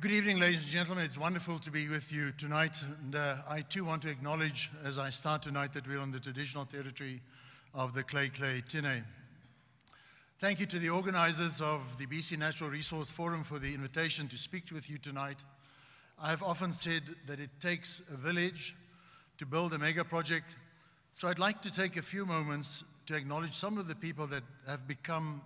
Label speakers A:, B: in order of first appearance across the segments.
A: Good evening, ladies and gentlemen. It's wonderful to be with you tonight. And I too want to acknowledge, as I start tonight, that we're on the traditional territory of the Clay Tine. Thank you to the organizers of the BC Natural Resource Forum for the invitation to speak with you tonight. I've often said that it takes a village to build a mega project. So I'd like to take a few moments to acknowledge some of the people that have become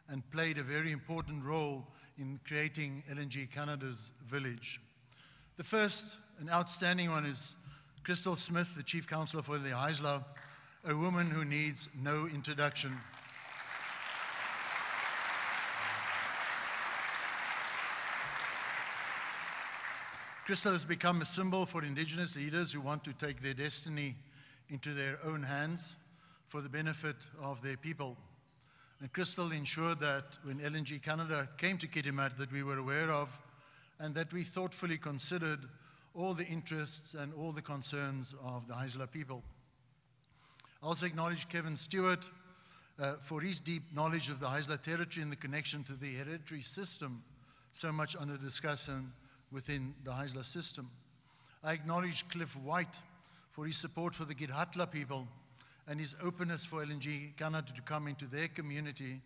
A: and played a very important role in creating LNG Canada's village. The first, an outstanding one, is Crystal Smith, the Chief Counsellor for the Haisla, a woman who needs no introduction. Crystal has become a symbol for Indigenous leaders who want to take their destiny into their own hands for the benefit of their people. And Crystal ensured that when LNG Canada came to Kitimat that we were aware of and that we thoughtfully considered all the interests and all the concerns of the Haisla people. I also acknowledge Kevin Stewart for his deep knowledge of the Haisla territory and the connection to the hereditary system, so much under discussion within the Haisla system. I acknowledge Cliff White for his support for the Gidhatla people and his openness for LNG Canada to come into their community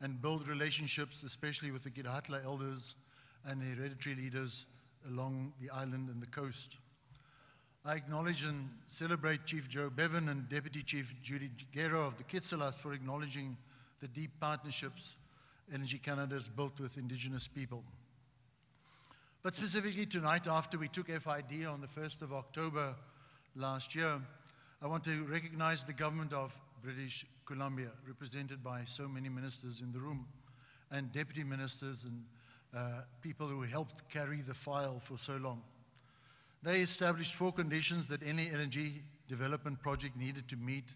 A: and build relationships, especially with the Gidhatla elders and hereditary leaders along the island and the coast. I acknowledge and celebrate Chief Joe Bevan and Deputy Chief Judy Guerrero of the Kitsalas for acknowledging the deep partnerships LNG Canada has built with Indigenous people. But specifically tonight, after we took FID on the 1st of October last year, I want to recognize the government of British Columbia, represented by so many ministers in the room, and deputy ministers and people who helped carry the file for so long. They established 4 conditions that any LNG development project needed to meet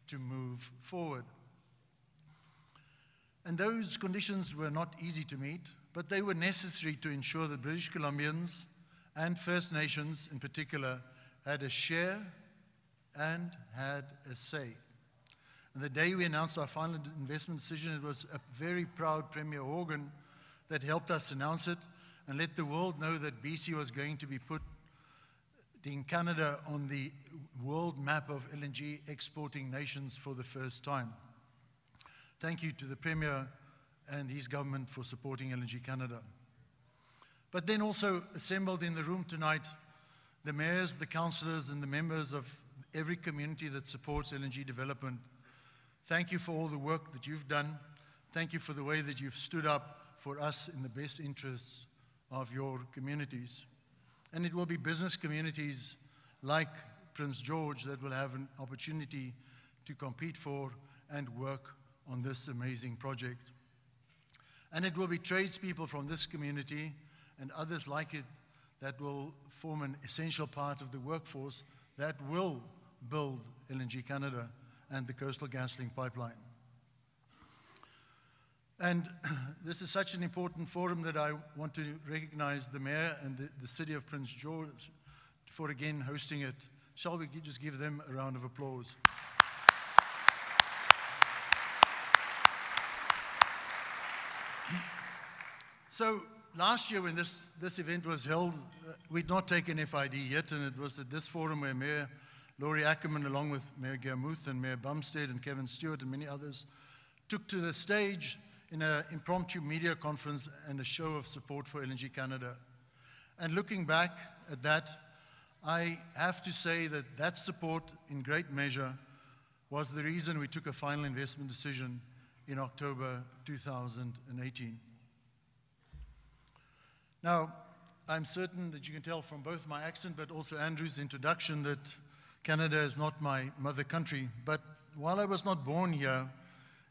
A: to move forward. And those conditions were not easy to meet, but they were necessary to ensure that British Columbians and First Nations in particular had a share and had a say. And the day we announced our final investment decision, it was a very proud Premier Horgan that helped us announce it and let the world know that BC was going to be putting Canada on the world map of LNG exporting nations for the first time. Thank you to the Premier and his government for supporting LNG Canada. But then also assembled in the room tonight, the mayors, the councillors, and the members of every community that supports LNG development. Thank you for all the work that you've done. Thank you for the way that you've stood up for us in the best interests of your communities. And it will be business communities like Prince George that will have an opportunity to compete for and work on this amazing project. And it will be tradespeople from this community and others like it that will form an essential part of the workforce that will build LNG Canada and the Coastal GasLink pipeline. And this is such an important forum that I want to recognize the Mayor and the City of Prince George for again hosting it. Shall we just give them a round of applause? So last year when this event was held, we'd not taken FID yet, and it was at this forum where Mayor Laurie Ackerman, along with Mayor Guermuth and Mayor Bumstead and Kevin Stewart and many others, took to the stage in an impromptu media conference and a show of support for LNG Canada. And looking back at that, I have to say that that support in great measure was the reason we took a final investment decision in October 2018. Now, I'm certain that you can tell from both my accent but also Andrew's introduction that Canada is not my mother country. But while I was not born here,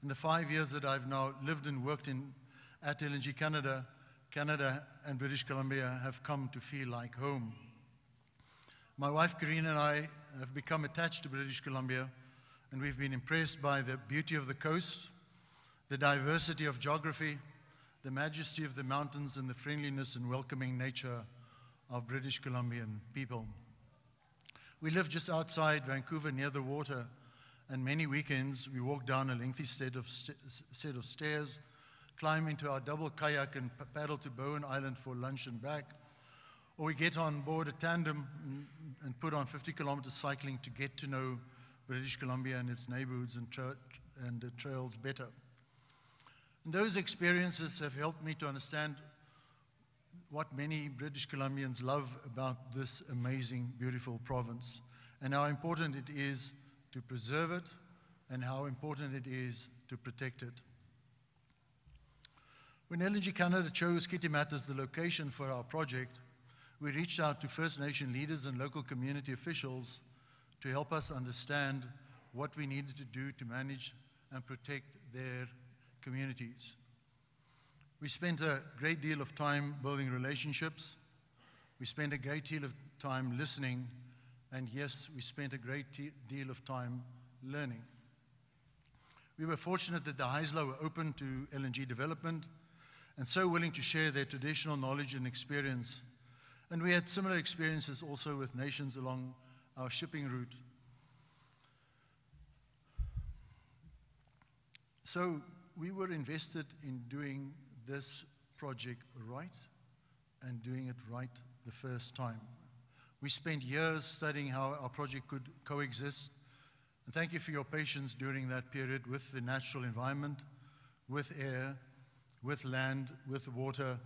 A: in the 5 years that I've now lived and worked at LNG Canada, Canada and British Columbia have come to feel like home. My wife Karina and I have become attached to British Columbia, and we've been impressed by the beauty of the coast, the diversity of geography, the majesty of the mountains, and the friendliness and welcoming nature of British Columbian people. We live just outside Vancouver near the water, and many weekends we walk down a lengthy set of stairs climb into our double kayak and paddle to Bowen Island for lunch and back, or we get on board a tandem and put on 50 kilometers cycling to get to know British Columbia and its neighborhoods and the trails better. And those experiences have helped me to understand what many British Columbians love about this amazing, beautiful province, and how important it is to preserve it and how important it is to protect it. When LNG Canada chose Kitimat as the location for our project, we reached out to First Nation leaders and local community officials to help us understand what we needed to do to manage and protect their communities. We spent a great deal of time building relationships. We spent a great deal of time listening. And yes, we spent a great deal of time learning. We were fortunate that the Haisla were open to LNG development and so willing to share their traditional knowledge and experience. And we had similar experiences also with nations along our shipping route. So we were invested in doing this project right and doing it right the first time. We spent years studying how our project could coexist, and thank you for your patience during that period with the natural environment, with air, with land, with water,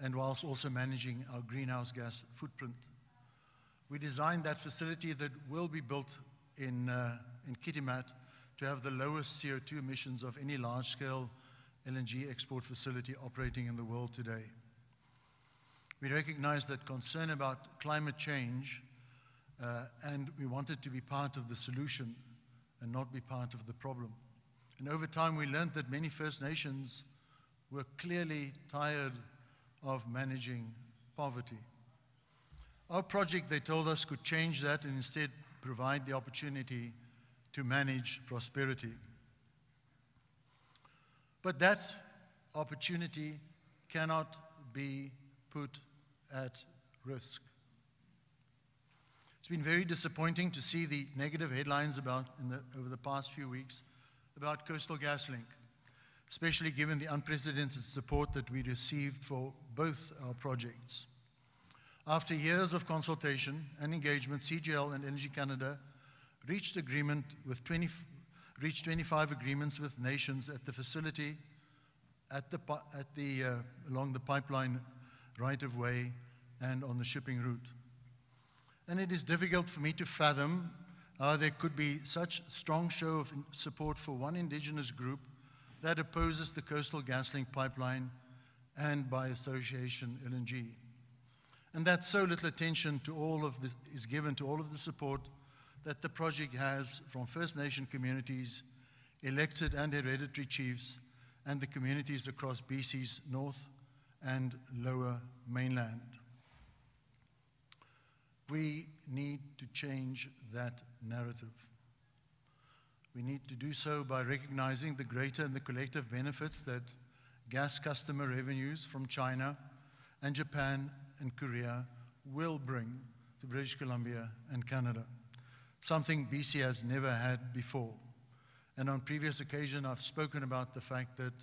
A: and whilst also managing our greenhouse gas footprint. We designed that facility that will be built in Kitimat to have the lowest CO2 emissions of any large-scale LNG export facility operating in the world today. We recognize that concern about climate change, and we wanted to be part of the solution and not be part of the problem. And over time, we learned that many First Nations were clearly tired of managing poverty. Our project, they told us, could change that and instead provide the opportunity to manage prosperity. But that opportunity cannot be put at risk. It's been very disappointing to see the negative headlines over the past few weeks about Coastal GasLink, especially given the unprecedented support that we received for both our projects. After years of consultation and engagement, CGL and LNG Canada reached 25 agreements with nations at the facility, along the pipeline right-of-way and on the shipping route. And it is difficult for me to fathom how there could be such strong show of support for one indigenous group that opposes the Coastal GasLink pipeline and, by association, LNG. And that so little attention to all of this is given to all of the support that the project has from First Nation communities, elected and hereditary chiefs, and the communities across BC's North and Lower Mainland. We need to change that narrative. We need to do so by recognizing the greater and the collective benefits that gas customer revenues from China and Japan and Korea will bring to British Columbia and Canada, something BC has never had before. And on previous occasions, I've spoken about the fact that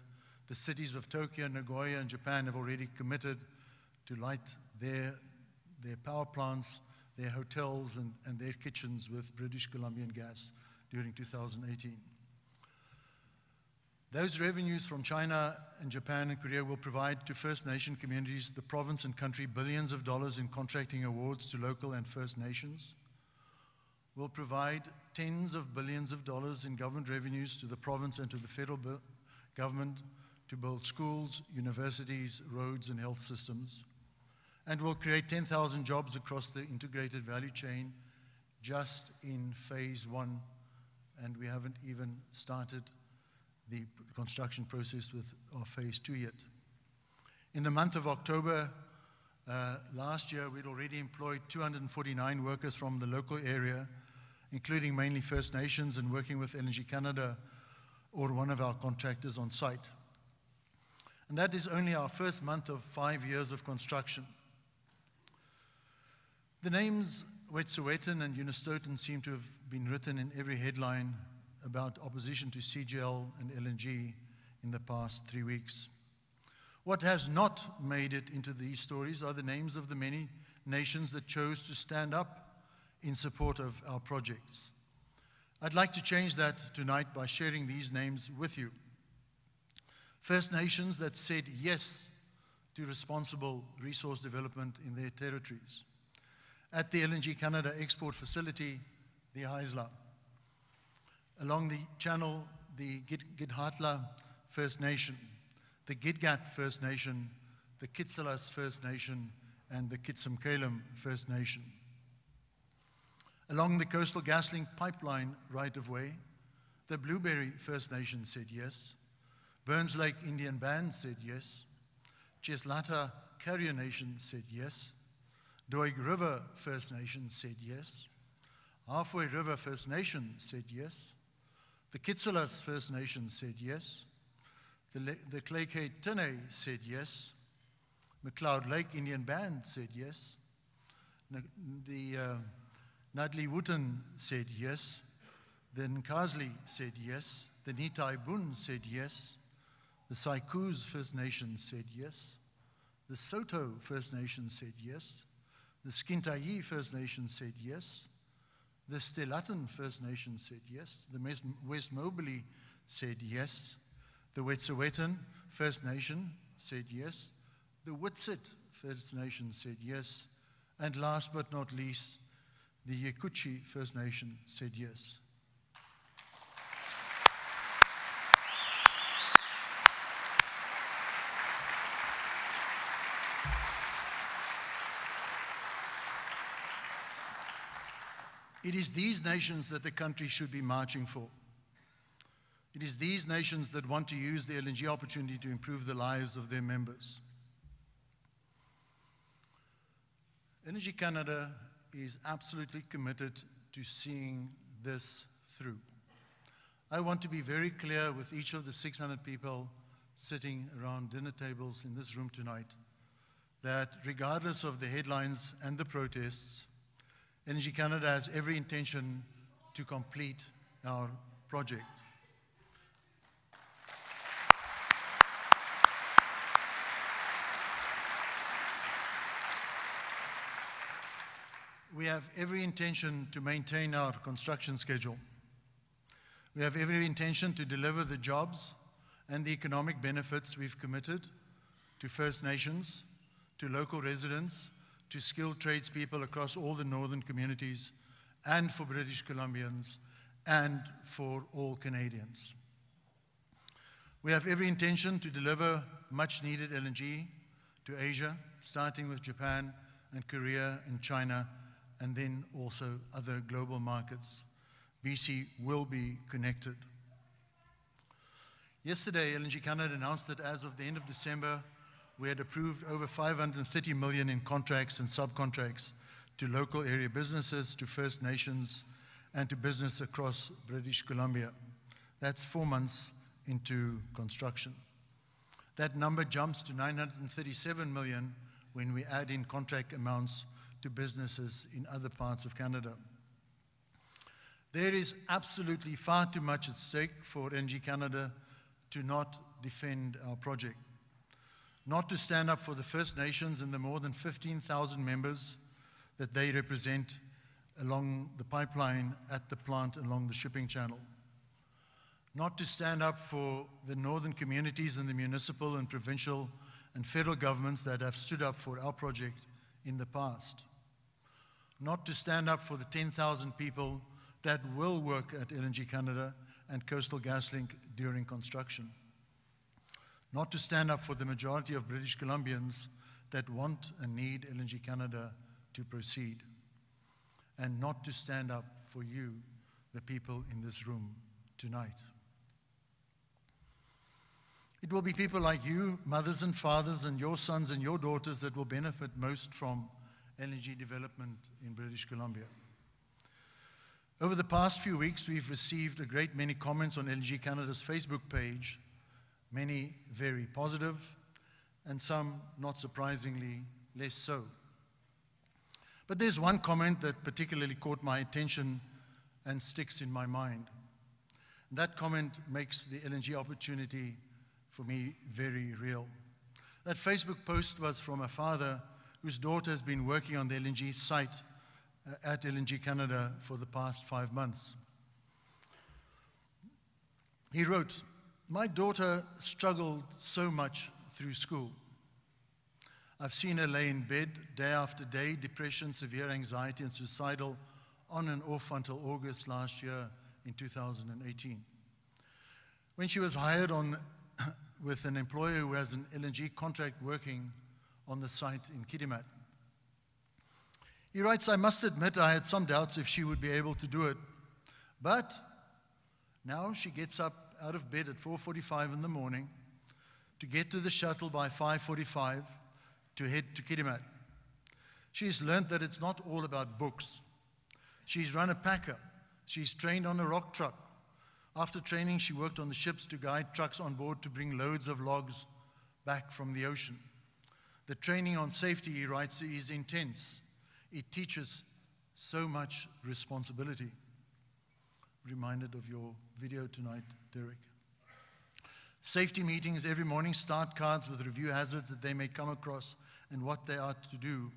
A: the cities of Tokyo, Nagoya, and Japan have already committed to light their power plants, their hotels, and their kitchens with British Columbian gas during 2018. Those revenues from China and Japan and Korea will provide to First Nation communities, the province and country, billions of dollars in contracting awards to local and First Nations, will provide tens of billions of dollars in government revenues to the province and to the federal government to build schools, universities, roads, and health systems, and will create 10,000 jobs across the integrated value chain just in phase one, and we haven't even started the construction process with our phase two yet. In the month of October last year, we'd already employed 249 workers from the local area, including mainly First Nations, and working with LNG Canada or one of our contractors on site. And that is only our first month of 5 years of construction. The names Wet'suwet'en and Unistoten seem to have been written in every headline about opposition to CGL and LNG in the past 3 weeks. What has not made it into these stories are the names of the many nations that chose to stand up in support of our projects. I'd like to change that tonight by sharing these names with you. First Nations that said yes to responsible resource development in their territories. At the LNG Canada export facility, the Haisla. Along the channel, the Gidhatla First Nation, the Gidgat First Nation, the Kitsalas First Nation, and the Kitsamkalam First Nation. Along the Coastal GasLink pipeline right-of-way, the Blueberry First Nation said yes. Burns Lake Indian Band said yes. Cheslata Carrier Nation said yes. Doig River First Nation said yes. Halfway River First Nation said yes. The Kitsalas First Nation said yes. The Claycade Tene said yes. McLeod Lake Indian Band said yes. The Nadli Wooten said yes. The Nkazli said yes. The Nitai Bun said yes. The Saikuz First Nation said yes. The Soto First Nation said yes. The Skintayi First Nation said yes. The Stelatan First Nation said yes. The West Moberly said yes. The Wet'suwet'en First Nation said yes. The Witsit First Nation said yes. And last but not least, the Yekuchi First Nation said yes. It is these nations that the country should be marching for. It is these nations that want to use the LNG opportunity to improve the lives of their members. LNG Canada is absolutely committed to seeing this through. I want to be very clear with each of the 600 people sitting around dinner tables in this room tonight that regardless of the headlines and the protests, LNG Canada has every intention to complete our project. We have every intention to maintain our construction schedule. We have every intention to deliver the jobs and the economic benefits we've committed to First Nations, to local residents, to skilled tradespeople across all the northern communities, and for British Columbians, and for all Canadians. We have every intention to deliver much-needed LNG to Asia, starting with Japan and Korea and China, and then also other global markets. BC will be connected. Yesterday, LNG Canada announced that as of the end of December, we had approved over $530 million in contracts and subcontracts to local area businesses, to First Nations, and to business across British Columbia. That's 4 months into construction. That number jumps to $937 million when we add in contract amounts to businesses in other parts of Canada. There is absolutely far too much at stake for LNG Canada to not defend our project, not to stand up for the First Nations and the more than 15,000 members that they represent along the pipeline at the plant along the shipping channel, not to stand up for the northern communities and the municipal and provincial and federal governments that have stood up for our project in the past, not to stand up for the 10,000 people that will work at LNG Canada and Coastal GasLink during construction, not to stand up for the majority of British Columbians that want and need LNG Canada to proceed, and not to stand up for you, the people in this room tonight. It will be people like you, mothers and fathers, and your sons and your daughters that will benefit most from LNG development in British Columbia. Over the past few weeks, we've received a great many comments on LNG Canada's Facebook page, many very positive, and some, not surprisingly, less so. But there's one comment that particularly caught my attention and sticks in my mind. And that comment makes the LNG opportunity for me very real. That Facebook post was from a father whose daughter has been working on the LNG site at LNG Canada for the past 5 months. He wrote, "My daughter struggled so much through school. I've seen her lay in bed day after day, depression, severe anxiety, and suicidal on and off until August last year in 2018. When she was hired on with an employer who has an LNG contract working on the site in Keynote." He writes, "I must admit I had some doubts if she would be able to do it, but now she gets up out of bed at 4:45 in the morning to get to the shuttle by 5:45 to head to Keynote. She's learned that it's not all about books. She's run a packer. She's trained on a rock truck. After training, she worked on the ships to guide trucks on board to bring loads of logs back from the ocean. The training on safety," he writes, "is intense. It teaches so much responsibility." Reminded of your video tonight, Derek. "Safety meetings every morning, start cards with review hazards that they may come across and what they are to do.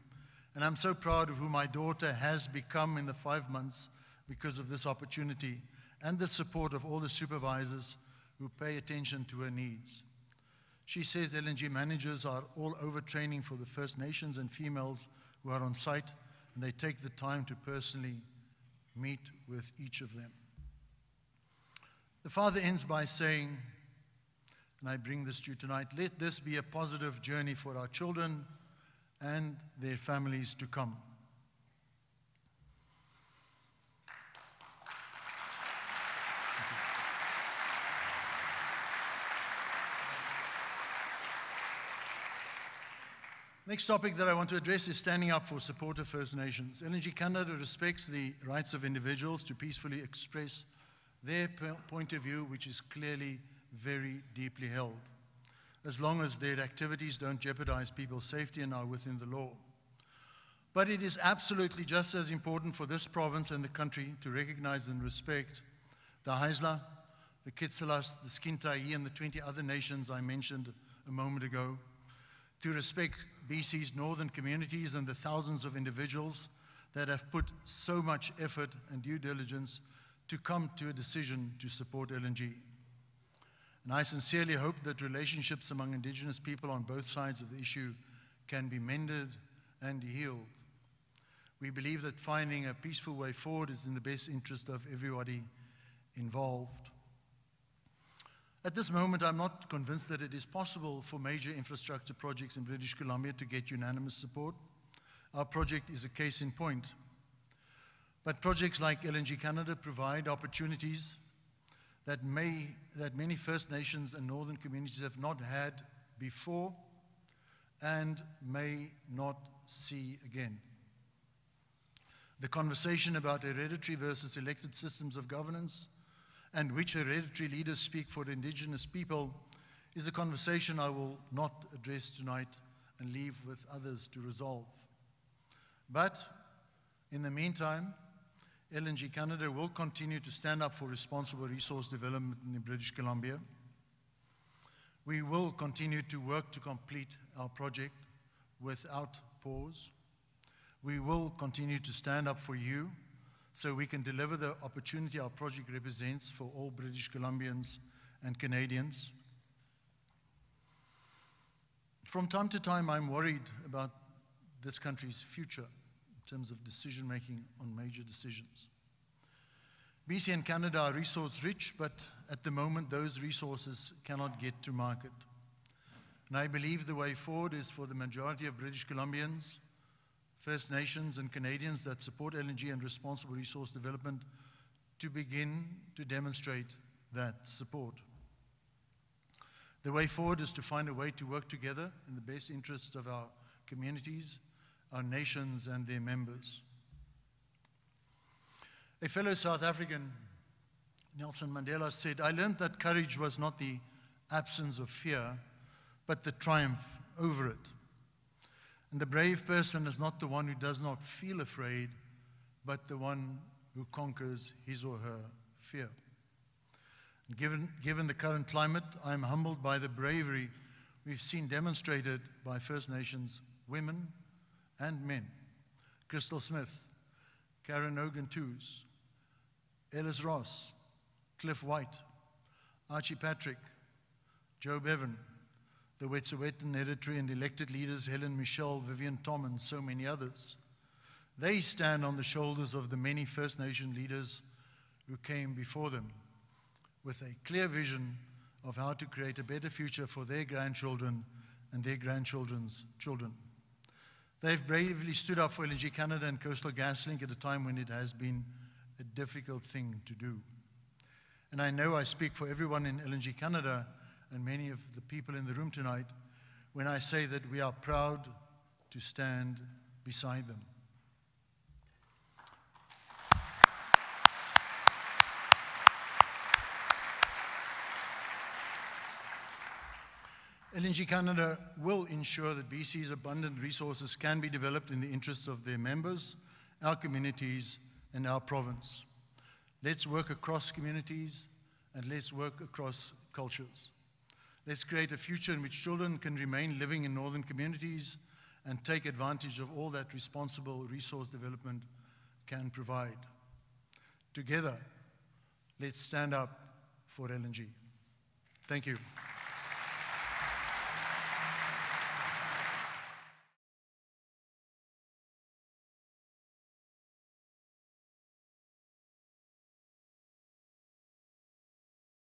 A: And I'm so proud of who my daughter has become in the 5 months because of this opportunity and the support of all the supervisors who pay attention to her needs. She says LNG managers are all overtraining for the First Nations and females who are on site, and they take the time to personally meet with each of them." The father ends by saying, and I bring this to you tonight, "Let this be a positive journey for our children and their families to come." Next topic that I want to address is standing up for support of First Nations. LNG Canada respects the rights of individuals to peacefully express their point of view, which is clearly very deeply held, as long as their activities don't jeopardize people's safety and are within the law. But it is absolutely just as important for this province and the country to recognize and respect the Haisla, the Kitsalas, the Skintai, and the 20 other nations I mentioned a moment ago, to respect BC's northern communities and the thousands of individuals that have put so much effort and due diligence to come to a decision to support LNG. And I sincerely hope that relationships among Indigenous people on both sides of the issue can be mended and healed. We believe that finding a peaceful way forward is in the best interest of everybody involved. At this moment, I'm not convinced that it is possible for major infrastructure projects in British Columbia to get unanimous support. Our project is a case in point. But projects like LNG Canada provide opportunities that many First Nations and northern communities have not had before and may not see again. The conversation about hereditary versus elected systems of governance and which hereditary leaders speak for the Indigenous people is a conversation I will not address tonight and leave with others to resolve. But in the meantime, LNG Canada will continue to stand up for responsible resource development in British Columbia. We will continue to work to complete our project without pause. We will continue to stand up for you so we can deliver the opportunity our project represents for all British Columbians and Canadians. From time to time, I'm worried about this country's future in terms of decision-making on major decisions. BC and Canada are resource-rich, but at the moment, those resources cannot get to market. And I believe the way forward is for the majority of British Columbians, First Nations, and Canadians that support LNG and responsible resource development to begin to demonstrate that support. The way forward is to find a way to work together in the best interests of our communities, our nations, and their members. A fellow South African, Nelson Mandela, said, "I learned that courage was not the absence of fear, but the triumph over it. And the brave person is not the one who does not feel afraid, but the one who conquers his or her fear." And given the current climate, I am humbled by the bravery we've seen demonstrated by First Nations women and men. Crystal Smith, Karen Hogan-Toos, Ellis Ross, Cliff White, Archie Patrick, Joe Bevan, the Wet'suwet'en hereditary and elected leaders Helen Michelle, Vivian Tom, and so many others. They stand on the shoulders of the many First Nation leaders who came before them with a clear vision of how to create a better future for their grandchildren and their grandchildren's children. They've bravely stood up for LNG Canada and Coastal GasLink at a time when it has been a difficult thing to do. And I know I speak for everyone in LNG Canada and many of the people in the room tonight when I say that we are proud to stand beside them. LNG Canada will ensure that BC's abundant resources can be developed in the interests of their members, our communities, and our province. Let's work across communities and let's work across cultures. Let's create a future in which children can remain living in northern communities and take advantage of all that responsible resource development can provide. Together, let's stand up for LNG. Thank you.